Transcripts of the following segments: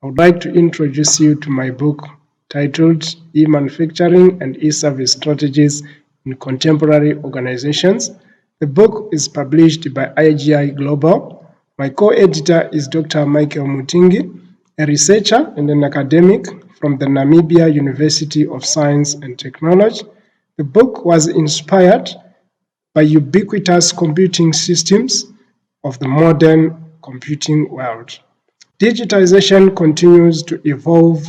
would like to introduce you to my book titled E-Manufacturing and E-Service Strategies in Contemporary Organizations. The book is published by IGI Global. My co-editor is Dr. Michael Mutingi, a researcher and an academic from the Namibia University of Science and Technology. The book was inspired by ubiquitous computing systems of the modern computing world. Digitization continues to evolve,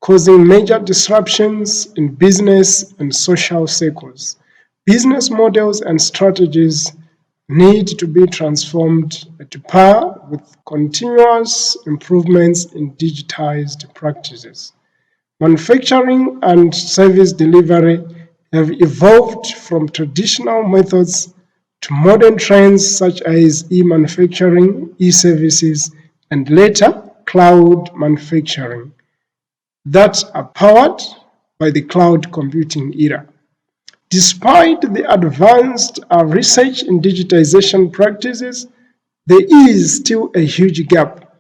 causing major disruptions in business and social circles. Business models and strategies need to be transformed to par with continuous improvements in digitized practices. Manufacturing and service delivery have evolved from traditional methods to modern trends such as e-manufacturing, e-services, and later cloud manufacturing that are powered by the cloud computing era. Despite the advanced research in digitization practices, there is still a huge gap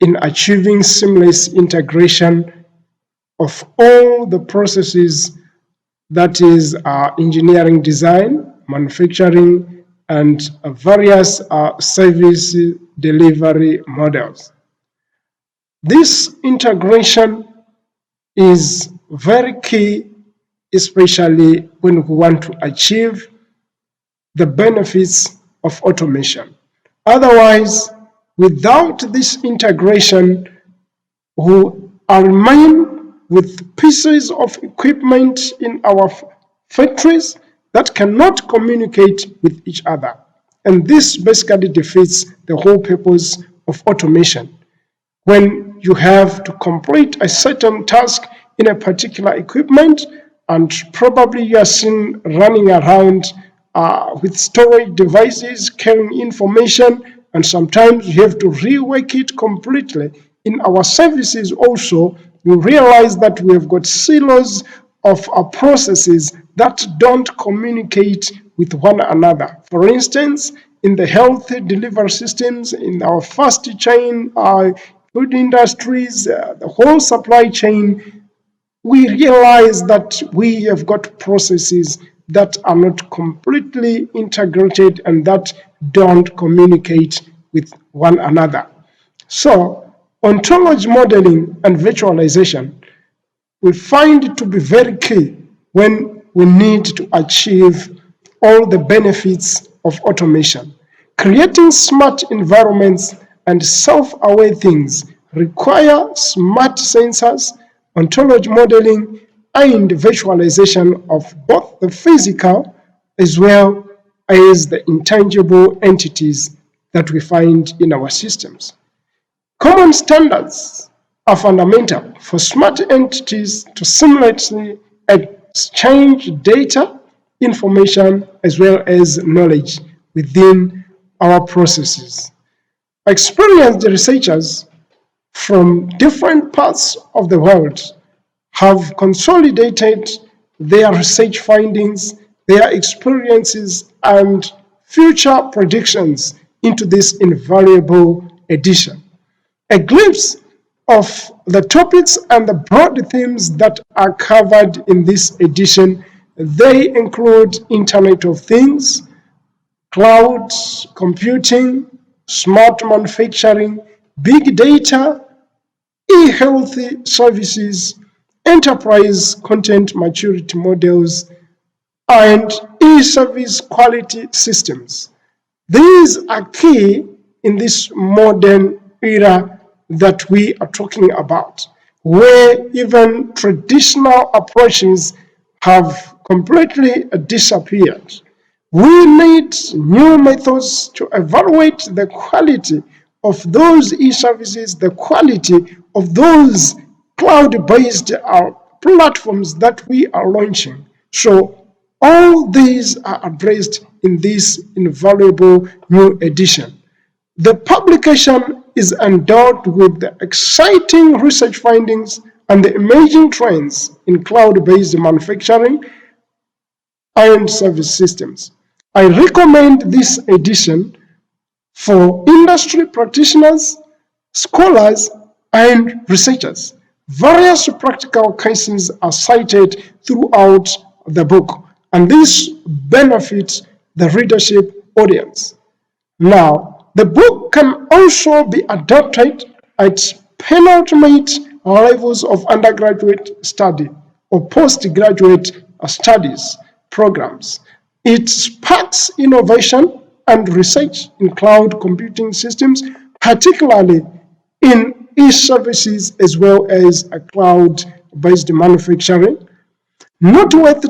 in achieving seamless integration of all the processes, that is engineering design, manufacturing, and various service delivery models. This integration is very key, especially when we want to achieve the benefits of automation. Otherwise, without this integration, we remain with pieces of equipment in our factories that cannot communicate with each other. And this basically defeats the whole purpose of automation. When you have to complete a certain task in a particular equipment, and probably you are seen running around with storage devices carrying information, and sometimes you have to rework it completely. In our services also, you realize that we have got silos of processes that don't communicate with one another. For instance, in the health delivery systems, in our fast chain, food industries, the whole supply chain, we realize that we have got processes that are not completely integrated and that don't communicate with one another. So, ontology modeling and virtualization we find it to be very key when we need to achieve all the benefits of automation. Creating smart environments and self-aware things require smart sensors, ontology modeling, and virtualization of both the physical as well as the intangible entities that we find in our systems. Common standards are fundamental for smart entities to seamlessly exchange data, information, as well as knowledge within our processes. Experienced researchers from different parts of the world have consolidated their research findings, their experiences, and future predictions into this invaluable edition. A glimpse of the topics and the broad themes that are covered in this edition, they include Internet of Things, cloud computing, smart manufacturing, big data, e-health services, enterprise content maturity models, and e-service quality systems. These are key in this modern era that we are talking about, where even traditional approaches have completely disappeared. We need new methods to evaluate the quality of those e-services, the quality of those cloud-based platforms that we are launching. So all these are addressed in this invaluable new edition. The publication is endowed with the exciting research findings and the emerging trends in cloud-based manufacturing and service systems. I recommend this edition for industry practitioners, scholars, and researchers. Various practical cases are cited throughout the book, and this benefits the readership audience. Now, the book can also be adopted at penultimate levels of undergraduate study or postgraduate studies programs. It sparks innovation and research in cloud computing systems, particularly in e-services as well as a cloud-based manufacturing. Noteworthy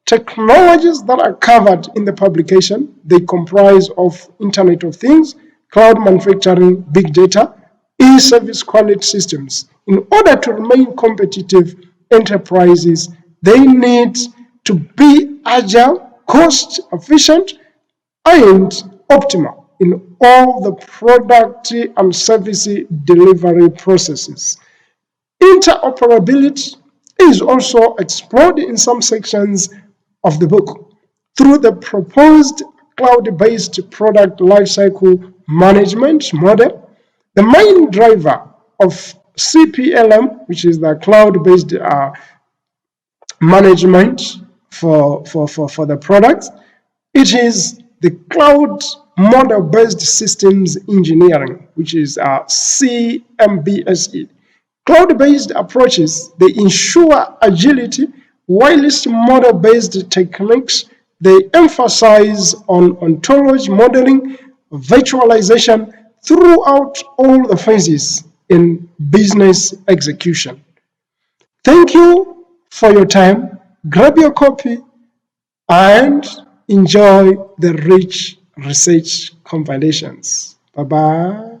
technologies that are covered in the publication, they comprise of Internet of Things, cloud manufacturing, big data, e-service quality systems. In order to remain competitive, enterprises, they need to be agile, cost efficient, and optimal in all the product and service delivery processes. Interoperability is also explored in some sections of the book through the proposed cloud-based product lifecycle management model. The main driver of CPLM, which is the cloud-based management for the products, it is the cloud model-based systems engineering, which is CMBSE. Cloud-based approaches, they ensure agility, whilst model-based techniques, they emphasize on ontology modeling, virtualization throughout all the phases in business execution. Thank you for your time. Grab your copy and enjoy the rich research compilations. Bye-bye.